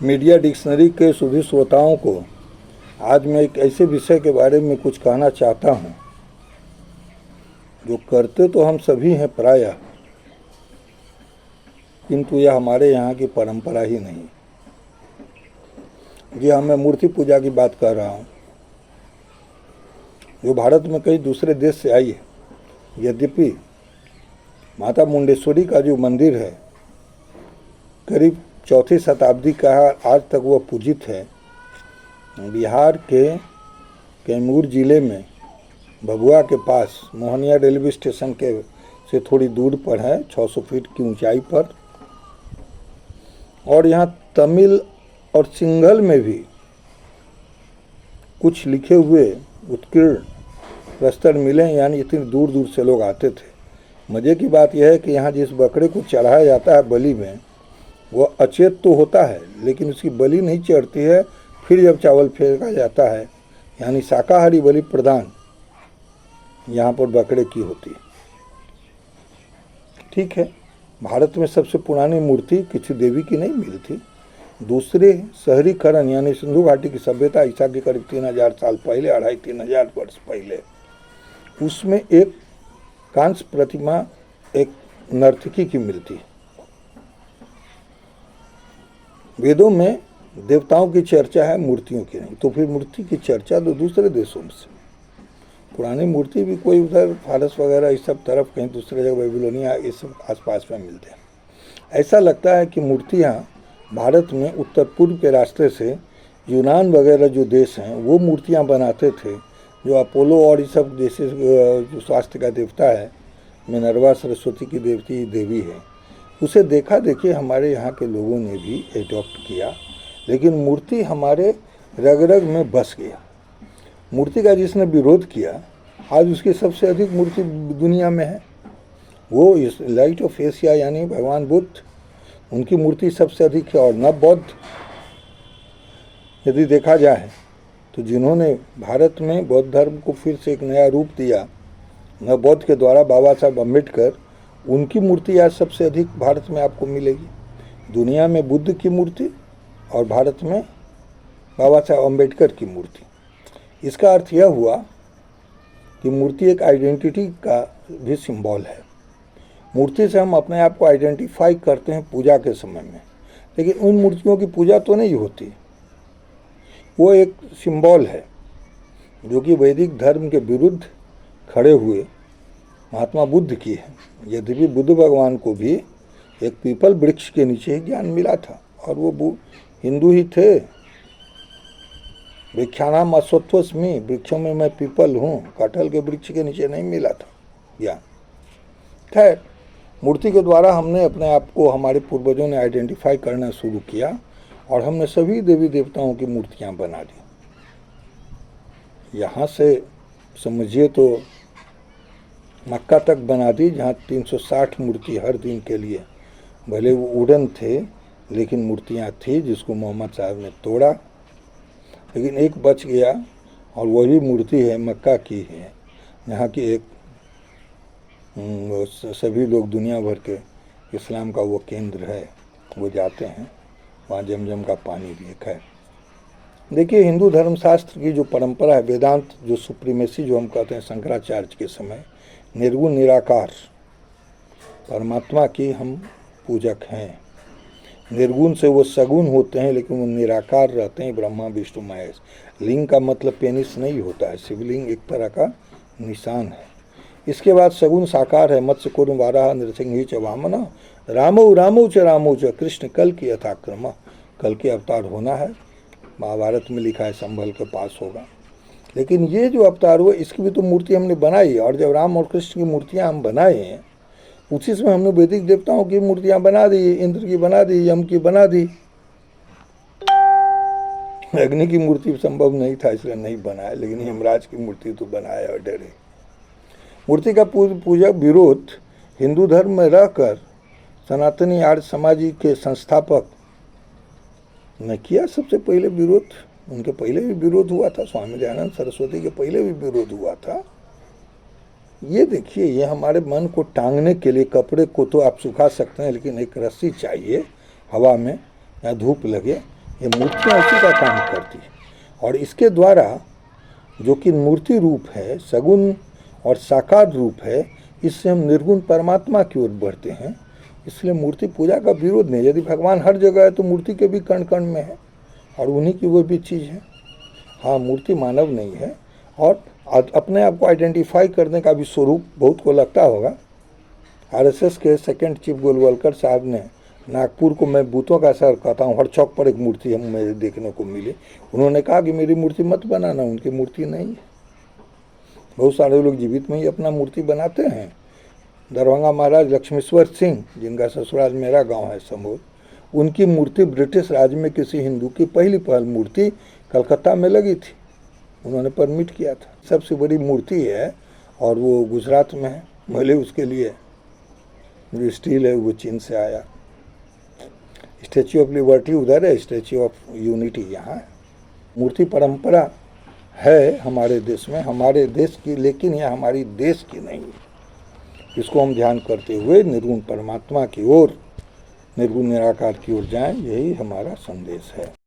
Media dictionary के सभी श्रोताओं को आज मैं एक ऐसे विषय के बारे में कुछ कहना चाहता हूं जो करते तो हम सभी हैं प्रायः, किंतु यह हमारे यहाँ की परंपरा ही नहीं। जी हाँ, मैं मूर्ति पूजा की बात कर रहा हूँ जो भारत में कई दूसरे देश से आई है। यद्यपि माता मुंडेश्वरी का जो मंदिर है करीब चौथी शताब्दी का है, आज तक वह पूजित है। बिहार के कैमूर जिले में भभुआ के पास मोहनिया रेलवे स्टेशन के से थोड़ी दूर पर है, 600 फीट की ऊंचाई पर। और यहाँ तमिल और सिंहल में भी कुछ लिखे हुए उत्कीर्ण प्रस्तर मिले, यानी इतनी दूर दूर से लोग आते थे। मज़े की बात यह है कि यहाँ जिस बकरे को चढ़ाया जाता है बलि में, वह अचेत तो होता है लेकिन उसकी बलि नहीं चढ़ती है। फिर जब चावल फेंका जाता है, यानी शाकाहारी बलि प्रदान यहाँ पर बकरे की होती है। ठीक है, भारत में सबसे पुरानी मूर्ति किसी देवी की नहीं मिली थी। दूसरे शहरीकरण यानी सिंधु घाटी की सभ्यता ईसा के करीब 3000 साल पहले, 2500-3000 वर्ष पहले, उसमें एक कांस्य प्रतिमा एक नर्तकी की मिलती है। वेदों में देवताओं की चर्चा है, मूर्तियों की नहीं। तो फिर मूर्ति की चर्चा तो दूसरे देशों में से। पुरानी मूर्ति भी कोई उधर फारस वगैरह इस सब तरफ, कहीं दूसरे जगह बेबीलोनिया, ये सब आसपास में मिलते हैं। ऐसा लगता है कि मूर्तियाँ भारत में उत्तर पूर्व के रास्ते से यूनान वगैरह जो देश हैं वो मूर्तियाँ बनाते थे। जो अपोलो और ये सब जैसे जो स्वास्थ्य का देवता है, मिनर्वा सरस्वती की देवी है, उसे देखा देखिए हमारे यहाँ के लोगों ने भी एडॉप्ट किया। लेकिन मूर्ति हमारे रग रग में बस गया। मूर्ति का जिसने विरोध किया, आज उसकी सबसे अधिक मूर्ति दुनिया में है। वो इस लाइट ऑफ एशिया यानी भगवान बुद्ध, उनकी मूर्ति सबसे अधिक है। और नव बौद्ध यदि देखा जाए तो जिन्होंने भारत में बौद्ध धर्म को फिर से एक नया रूप दिया, नव बौद्ध के द्वारा बाबा साहब अम्बेडकर, उनकी मूर्ति आज सबसे अधिक भारत में आपको मिलेगी। दुनिया में बुद्ध की मूर्ति और भारत में बाबा साहब अम्बेडकर की मूर्ति। इसका अर्थ यह हुआ कि मूर्ति एक आइडेंटिटी का भी सिंबल है। मूर्ति से हम अपने आप को आइडेंटिफाई करते हैं पूजा के समय में, लेकिन उन मूर्तियों की पूजा तो नहीं होती। वो एक सिंबल है जो कि वैदिक धर्म के विरुद्ध खड़े हुए महात्मा बुद्ध की है। यद्यपि बुद्ध भगवान को भी एक पीपल वृक्ष के नीचे ही ज्ञान मिला था, और वो हिंदू ही थे। वृक्षाणाम अश्वत्थस्मि, वृक्षों में मैं पीपल हूँ, कटहल के वृक्ष के नीचे नहीं मिला था ज्ञान। खैर, मूर्ति के द्वारा हमने अपने आप को, हमारे पूर्वजों ने आइडेंटिफाई करना शुरू किया और हमने सभी देवी देवताओं की मूर्तियाँ बना दी। यहाँ से समझिए तो मक्का तक बना दी, जहाँ 360 मूर्ति हर दिन के लिए, भले वो वुडन थे लेकिन मूर्तियाँ थी, जिसको मोहम्मद साहब ने तोड़ा। लेकिन एक बच गया और वही मूर्ति है, मक्का की है, यहाँ की एक सभी लोग दुनिया भर के इस्लाम का वो केंद्र है, वो जाते हैं वहाँ, जमजम का पानी भी एक है। देखिए, हिंदू धर्मशास्त्र की जो परंपरा है, वेदांत जो सुप्रीमेसी जो हम कहते हैं शंकराचार्य के समय, निर्गुण निराकार परमात्मा की हम पूजक हैं। निर्गुण से वो सगुण होते हैं, लेकिन वो निराकार रहते हैं, ब्रह्मा विष्णु महेश। लिंग का मतलब पेनिस नहीं होता है, शिवलिंग एक तरह का निशान है। इसके बाद सगुण साकार है, मत्स्य कूर्म वाराह नृसिंह च वामन, रामो च कृष्ण कल की यथाक्रम। कल के अवतार होना है, महाभारत में लिखा है, संभल के पास होगा। लेकिन ये जो अवतार हुआ, इसकी भी तो मूर्ति हमने बनाई। और जब राम और कृष्ण की मूर्तियाँ हम बनाए हैं, उसी समय हमने वैदिक देवताओं की मूर्तियाँ बना दी, इंद्र की बना दी, यम की बना दी। अग्नि की मूर्ति संभव नहीं था इसलिए नहीं बनाया, लेकिन यमराज की मूर्ति तो बनाया और डरे। मूर्ति का पूजक विरोध हिंदू धर्म में रहकर सनातनी आर्य समाजी के संस्थापक ने किया सबसे पहले विरोध। उनके पहले भी विरोध हुआ था, स्वामी दयानंद सरस्वती के पहले भी विरोध हुआ था। ये देखिए, ये हमारे मन को टांगने के लिए, कपड़े को तो आप सुखा सकते हैं, लेकिन एक रस्सी चाहिए हवा में या धूप लगे, ये मूर्तियाँ इसी का काम करती है। और इसके द्वारा जो कि मूर्ति रूप है, सगुण और साकार रूप है, इससे हम निर्गुण परमात्मा की ओर बढ़ते हैं। इसलिए मूर्ति पूजा का विरोध नहीं। यदि भगवान हर जगह है तो मूर्ति के भी कण कण में है और उन्हीं की वो भी चीज़ है। हाँ, मूर्ति मानव नहीं है और अपने आप को आइडेंटिफाई करने का भी स्वरूप बहुत को लगता होगा। आरएसएस के सेकंड चीफ गोलवलकर साहब ने नागपुर को, मैं बूतों का शहर कहता हूँ, हर चौक पर एक मूर्ति हम मुझे देखने को मिली। उन्होंने कहा कि मेरी मूर्ति मत बनाना, उनकी मूर्ति नहीं है। बहुत सारे लोग जीवित में ही अपना मूर्ति बनाते हैं। दरभंगा महाराज लक्ष्मीश्वर सिंह, जिनका ससुराल मेरा गांव है समोल, उनकी मूर्ति ब्रिटिश राज में किसी हिंदू की पहल मूर्ति कलकत्ता में लगी थी, उन्होंने परमिट किया था। सबसे बड़ी मूर्ति है और वो गुजरात में है, भले उसके लिए जो स्टील है वो चीन से आया। स्टैच्यू ऑफ लिबर्टी उधर है, स्टैच्यू ऑफ यूनिटी यहाँ है। मूर्ति परंपरा है हमारे देश में, हमारे देश की, लेकिन यह हमारी देश की नहीं है। इसको हम ध्यान करते हुए निर्गुण परमात्मा की ओर, निर्गुण निराकार की ओर जाएं, यही हमारा संदेश है।